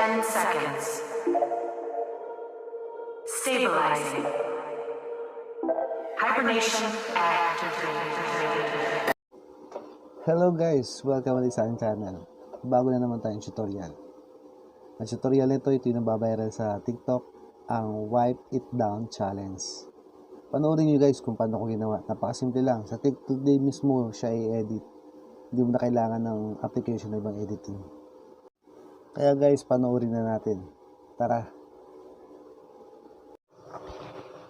10 seconds. Stabilizing. Hibernation activated. Hello guys! Welcome ulit sa aking channel. Bago na naman tayong tutorial. Ang tutorial nito, ito yung nababiral sa TikTok, ang Wipe It Down Challenge. Panoorin nyo guys kung paano ko ginawa. Napakasimple lang. Sa TikTok day mismo siya i-edit. Hindi mo na kailangan ng application na ibang editing. Kaya guys, panoorin na natin. Tara!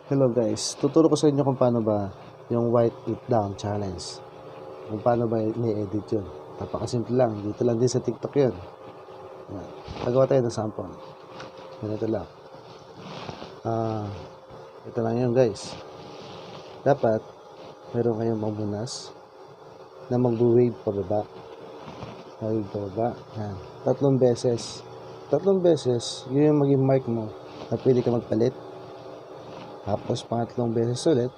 Hello guys, tuturo ko sa inyo kung paano ba yung Wipe It Down Challenge. Kung paano ba i-edit yun. Napakasimple lang. Dito lang din sa TikTok yun. Yan. Nagawa tayo ng sample. Ganito lang. Ito lang yun guys. Dapat meron kayong mamunas na mag-wave pababa. Wave pababa. Yan. 3 beses. 3 beses, yun yung maging mark mo na pwede ka magpalit. Tapos pangatlong beses ulit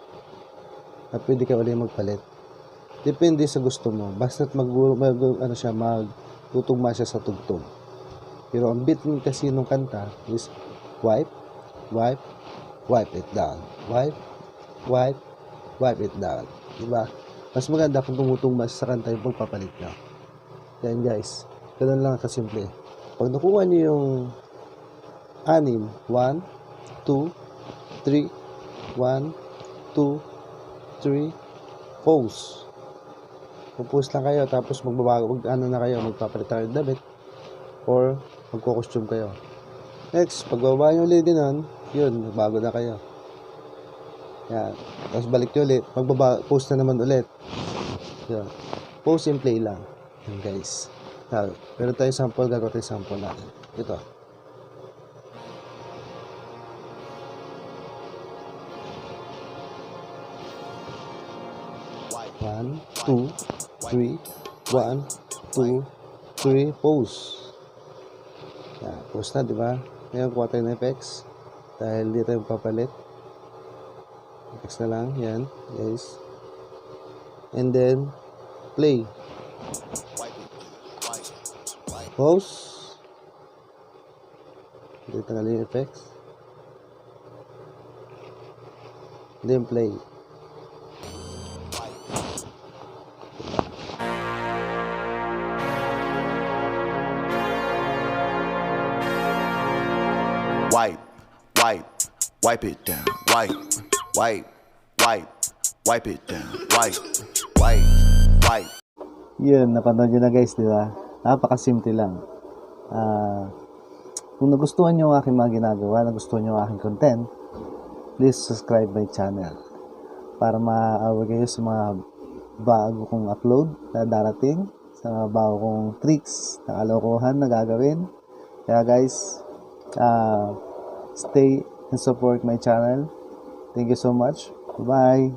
na pwede ka ulit magpalit. Depende sa gusto mo. Basta't magtutugma siya sa tugtog. Pero ang beat kasi nung kanta is wipe, wipe, wipe it down. Wipe, wipe, wipe it down. Diba? Mas maganda kung tumutugma sa kanta yung pagpapalit nyo. Yan guys. Ganun lang kasimple. Pag nakuha nyo yung 6, 1, 2, 3, 1, 2, 3, pause. Pupose lang kayo, tapos magpapalit tayo ng damit, or magko-costume kayo. Next, pagbaba nyo ulit din yun, magbago na kayo. Yan. Tapos balik nyo ulit, pause na naman ulit. Yan. Pause and play lang. Yan guys. Pero tayo sample, gagawa tayo sample natin. Ito. One, 2, 3, 1, 2, 3, pause. Yan, pause na, diba? Ngayon, kuha tayo ng effects. Dahil dito tayo papalit. Effects na lang, yan, guys. And then, play. Pause. Dito na lang yung effects. Then, play. Wipe, wipe, wipe it down. Wipe, wipe, wipe, wipe it down. Wipe, wipe, wipe. Yun, napanood nyo na guys, di ba? Napakasimple lang. Kung nagustuhan nyo ang aking mga ginagawa, nagustuhan nyo ang aking content, please subscribe my channel para ma-aware kayo sa mga bago kong upload na darating, sa mga bago kong tricks na kalokohan na gagawin. Kaya guys, stay and support my channel. Thank you so much. Bye.